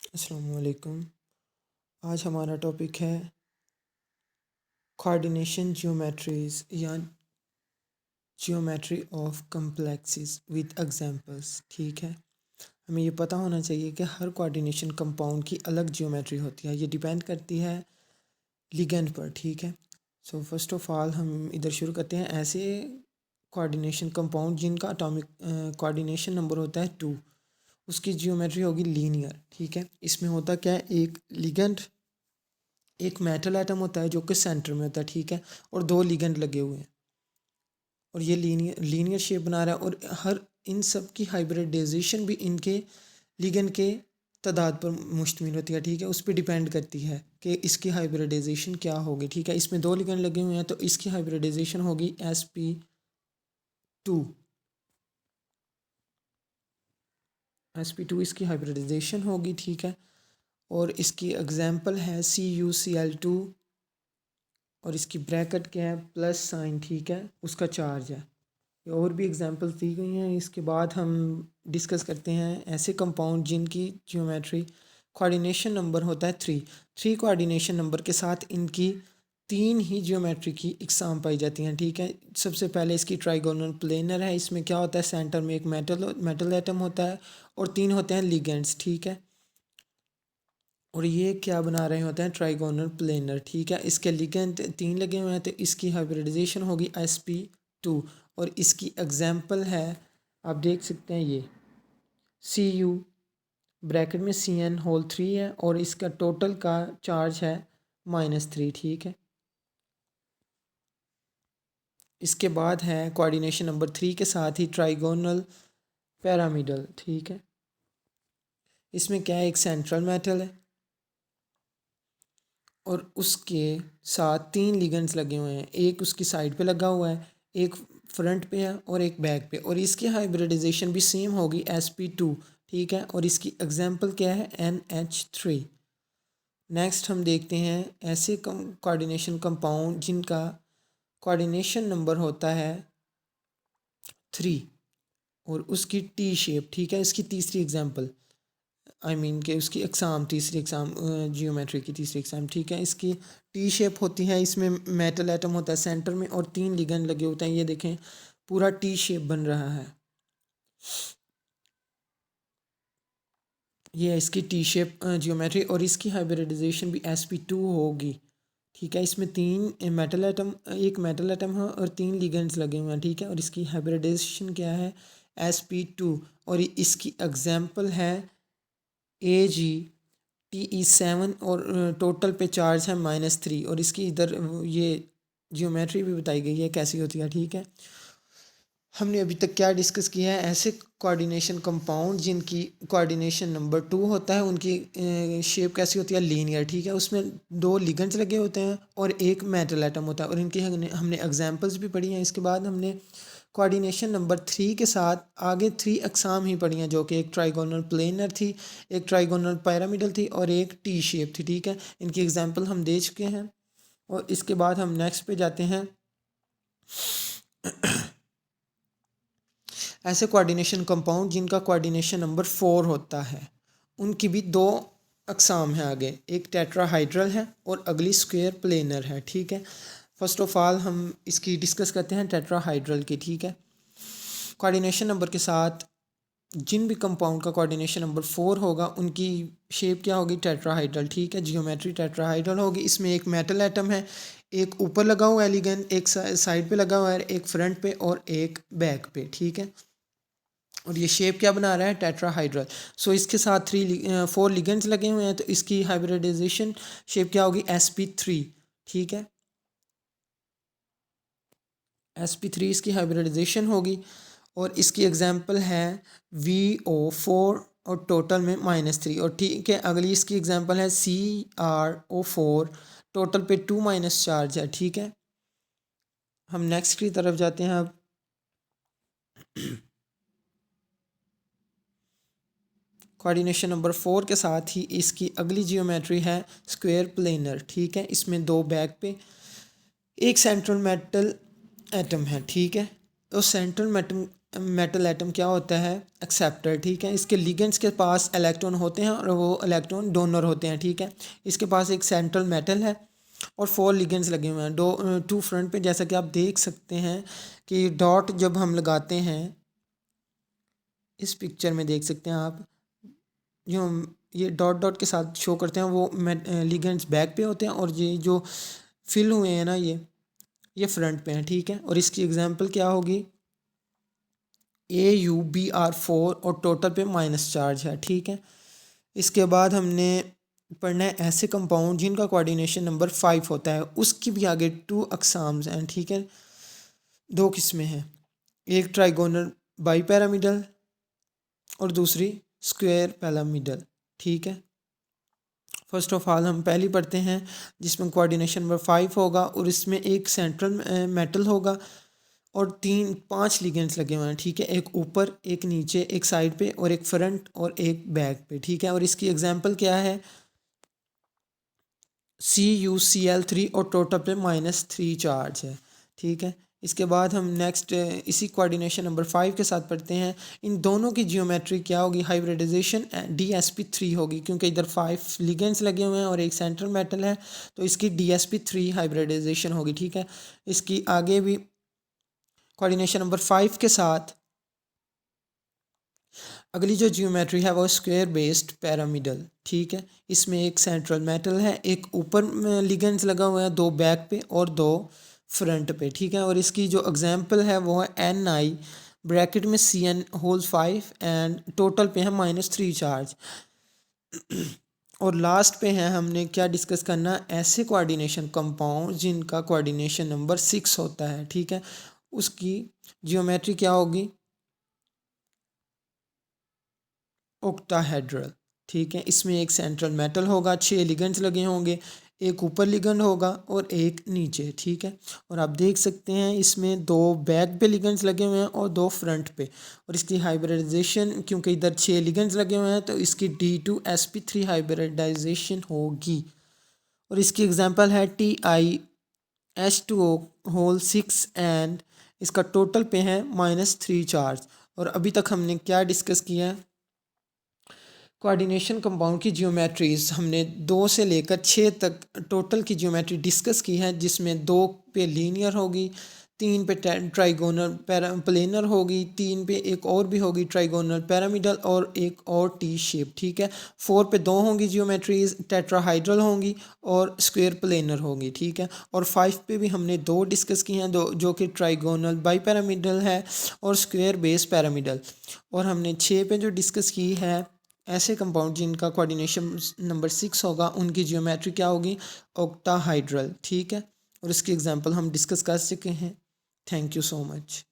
अस्सलाम वालेकुम। आज हमारा टॉपिक है कोऑर्डिनेशन ज्योमेट्रीज या geometry of complexes with examples. ठीक है, हमें ये पता होना चाहिए कि हर कोऑर्डिनेशन कंपाउंड की अलग ज्योमेट्री होती है। ये डिपेंड करती है लिगेंड पर। ठीक है, सो फर्स्ट ऑफ ऑल हम इधर शुरू करते हैं। ऐसे कोऑर्डिनेशन कंपाउंड जिनका एटॉमिक कोऑर्डिनेशन नंबर होता है 2, उसकी ज्योमेट्री होगी लीनियर। ठीक है, इसमें होता क्या है, एक लिगेंड, एक मेटल एटम होता है जो कि सेंटर में होता है। ठीक है, और दो लिगेंड लगे हुए हैं और ये लीनियर शेप बना रहा है। और हर इन सब की हाइब्रिडाइजेशन भी इनके लिगेंड के तादाद पर मुश्तमिल होती है। ठीक है, उस पर डिपेंड करती है कि इसकी हाइब्रिडाइजेशन क्या होगी। ठीक है, इसमें दो लिगेंड लगे हुए हैं तो इसकी हाइब्रिडाइजेशन होगी sp2। sp2 इसकी हाइब्रिडाइजेशन होगी। ठीक है, और इसकी एग्जांपल है CuCl2 और इसकी ब्रैकेट क्या है, प्लस साइन। ठीक है, उसका चार्ज है। और भी एग्जांपल्स दी गई हैं। इसके बाद हम डिस्कस करते हैं ऐसे कंपाउंड जिनकी ज्योमेट्री कोऑर्डिनेशन नंबर होता है 3 कोऑर्डिनेशन नंबर के साथ इनकी 3 ही ज्योमेट्री की इकसाम पाई जाती हैं। ठीक है, सबसे पहले इसकी ट्राइगोनल प्लेनर है। इसमें क्या होता है, सेंटर में एक मेटल एटम होता है और 3 होते हैं लिगेंड्स। ठीक है, और ये क्या बना रहे होते हैं, ट्राइगोनल प्लेनर। ठीक है, इसके लिगेंड 3 लगे हुए हैं तो इसकी हाइब्रिडाइजेशन होगी sp2। और इसकी एग्जांपल है, आप देख सकते हैं, ये Cu ब्रैकेट में Cn3 है और इसका टोटल का चार्ज है -3। ठीक है, इसके बाद है कोऑर्डिनेशन नंबर 3 के साथ ही ट्राइगोनल पैरामिडल। ठीक है, इसमें क्या है, एक सेंट्रल मेटल है और उसके साथ 3 लिगेंड्स लगे हुए हैं। एक उसकी साइड पे लगा हुआ है, एक फ्रंट पे है और एक बैक पे। और इसकी हाइब्रिडाइजेशन भी सेम होगी sp2। ठीक है, और इसकी एग्जांपल क्या है, NH3। नेक्स्ट हम देखते हैं ऐसे कोऑर्डिनेशन कंपाउंड जिनका कोऑर्डिनेशन नंबर होता है 3 और उसकी टी शेप। ठीक है, इसकी तीसरी एग्जांपल, के उसकी एग्ज़ाम, तीसरी एग्ज़ाम जियोमेट्री की तीसरी एग्ज़ाम। ठीक है, इसकी टी शेप होती है। इसमें मेटल एटम होता है सेंटर में और 3 लिगेंड लगे होते हैं। ये देखें, पूरा टी शेप बन रहा है। ये है इसकी टी शेप जियोमेट्री और इसकी हाइब्रिडाइजेशन भी sp2 होगी। ठीक है, इसमें 3 मेटल एटम, एक मेटल एटम है और 3 लिगेंड्स लगे हुए हैं। ठीक है, और इसकी हाइब्रिडाइजेशन क्या है, sp2। और इसकी एग्जांपल है AgTe7 और टोटल पे चार्ज है -3। और इसकी इधर ये जियोमेट्री भी बताई गई है कैसी होती है। ठीक है, हमने अभी तक क्या डिस्कस किया है, ऐसे कोऑर्डिनेशन कंपाउंड जिनकी कोऑर्डिनेशन नंबर 2 होता है, उनकी शेप कैसी होती है, लीनियर। ठीक है, उसमें 2 लिगेंड्स लगे होते हैं और एक मेटल एटम होता है और इनकी हमने एग्जांपल्स भी पढ़ी हैं। इसके बाद हमने कोऑर्डिनेशन नंबर 3 के साथ आगे 3 अकसाम ही पढ़ी हैं, जो कि एक ट्राइगोनल प्लेनर थी, एक ट्राइगोनल पैरामिडल थी और एक टी शेप थी। ठीक है, इनकी एग्जांपल हम दे चुके हैं। और इसके बाद हम नेक्स्ट पे जाते हैं। ऐसे कोऑर्डिनेशन कंपाउंड जिनका कोऑर्डिनेशन नंबर 4 होता है, उनकी भी 2 अकसाम हैं आगे, एक टेट्राहाइड्रल है और अगली स्क्वायर प्लेनर है। ठीक है, फर्स्ट ऑफ ऑल हम इसकी डिस्कस करते हैं टेट्राहाइड्रल की। ठीक है, कोऑर्डिनेशन नंबर के साथ जिन भी कंपाउंड का कोऑर्डिनेशन नंबर 4 होगा उनकी शेप क्या होगी, टेट्राहाइड्रल। ठीक है, जियोमेट्री टेट्राहाइड्रल होगी। इसमें एक मेटल एटम है, एक ऊपर लगा हुआ है लिगेंड, एक साइड पे लगा हुआ है, एक फ्रंट पे और एक बैक पे। ठीक है, और ये शेप क्या बना रहा है, टेट्राहाइड्रल। सो इसके साथ 4 लिगेंड्स लगे हुए हैं तो इसकी हाइब्रिडाइजेशन शेप क्या होगी, sp3। ठीक है, sp3 इसकी हाइब्रिडाइजेशन होगी और इसकी एग्जांपल है VO4 और टोटल में -3। और ठीक है, अगली इसकी एग्जांपल है CrO4, टोटल पे 2 माइनस चार्ज है। ठीक है, हम नेक्स्ट की तरफ जाते हैं अब। कोऑर्डिनेशन नंबर 4 के साथ ही इसकी अगली जियोमेट्री है स्क्वायर प्लेनर। ठीक है, इसमें 2 बैक पे एक सेंट्रल मेटल एटम है। ठीक है, तो सेंट्रल मेटल एटम क्या होता है, एक्सेप्टर, ठीक है। इसके लिगेंड्स के पास इलेक्ट्रॉन होते हैं और वो इलेक्ट्रॉन डोनर होते हैं, ठीक है। इसके पास एक सेंट्रल मेटल है और 4 लिगेंड्स लगे हुए हैं टू फ्रंट पे, जैसा कि आप देख सकते हैं कि डॉट जब हम लगाते हैं, इस पिक्चर में देख सकते हैं आप, जो ये डॉट डॉट के साथ शो करते हैं वो लिगेंड्स बैक पे होते हैं और ये जो फिल हुए हैं ना ये फ्रंट पे हैं, ठीक है। और इसकी एग्जांपल क्या होगी, AuBr4 और टोटल पे माइनस चार्ज है, ठीक है। इसके बाद हमने पढ़ना है ऐसे कंपाउंड जिनका कोऑर्डिनेशन नंबर 5 होता है, उसकी भी आगे 2 अकसाम्स हैं, ठीक है। 2 किस्में हैं, एक ट्राइगोनल बाईपैरामिडल और दूसरी स्क्वायर पैरामिडल, ठीक है। फर्स्ट ऑफ ऑल हम पहली पढ़ते हैं जिसमें कोऑर्डिनेशन नंबर 5 होगा और इसमें एक सेंट्रल मेटल होगा और 5 लिगेंड्स लगे हुए हैं, ठीक है। एक ऊपर, एक नीचे, एक साइड पे और एक फ्रंट और एक बैक पे, ठीक है। और इसकी एग्जांपल क्या है, CuCl3 और टोटल पे -3 चार्ज है, ठीक है। इसके बाद हम नेक्स्ट इसी कोऑर्डिनेशन नंबर 5 के साथ पढ़ते हैं। इन दोनों की जियोमेट्री क्या होगी, हाइब्रिडाइजेशन DsP3 होगी, क्योंकि इधर 5 लिगेंड्स लगे हुए हैं और एक सेंट्रल मेटल है, तो इसकी DsP3 हाइब्रिडाइजेशन होगी, ठीक है। इसकी आगे भी कोऑर्डिनेशन नंबर 5 के साथ अगली जो जियोमेट्री है वो स्क्वायर बेस्ड पैरामिडल, ठीक है। इसमें एक सेंट्रल मेटल है, एक ऊपर लिगेंड्स लगा हुआ है, 2 बैक पे और 2 फ्रंट पे, ठीक है। और इसकी जो एग्जांपल है वो है Ni ब्रैकेट में Cn होल 5 एंड टोटल पे है -3 चार्ज। और लास्ट पे है हमने क्या डिस्कस करना, ऐसे कोऑर्डिनेशन कंपाउंड जिनका कोऑर्डिनेशन नंबर 6 होता है, ठीक है। उसकी जियोमेट्री क्या होगी, ऑक्टाहेड्रल, ठीक है। इसमें एक सेंट्रल मेटल होगा, 6 लिगेंड्स लगे होंगे, एक ऊपर लिगेंड होगा और एक नीचे, ठीक है। और आप देख सकते हैं इसमें 2 बैक पे लिगेंड्स लगे हुए हैं और 2 फ्रंट पे। और इसकी हाइब्रिडाइजेशन, क्योंकि इधर 6 लिगेंड्स लगे हुए हैं तो इसकी D2sp3 हाइब्रिडाइजेशन होगी। और इसकी एग्जांपल है TiH2O6 एंड इसका टोटल पे है -3 चार्ज। और अभी तक हमने क्या डिस्कस किया है, कोऑर्डिनेशन कंपाउंड की जियोमेट्रीज हमने 2 से लेकर 6 तक टोटल की जियोमेट्री डिस्कस की है, जिसमें 2 पे लीनियर होगी, 3 पे ट्राइगोनल प्लेनर होगी, 3 पे एक और भी होगी ट्राइगोनल पैरामिडल और एक और टी शेप, ठीक है। 4 पे 2 होंगी जियोमेट्रीज टेट्राहाइड्रल होंगी और स्क्वायर प्लेनर होगी, ठीक है। और 5 पे भी हमने 2 डिस्कस की हैं, दो जो कि ट्राइगोनल बाईपैरामिडल है और स्क्वायर बेस पैरामिडल। और हमने 6 पे जो डिस्कस की है ऐसे कंपाउंड जिनका कोऑर्डिनेशन नंबर 6 होगा, उनकी जियोमेट्री क्या होगी, ऑक्टाहाइड्रल, ठीक है। और इसकी एग्जांपल हम डिस्कस कर चुके हैं। Thank you so much.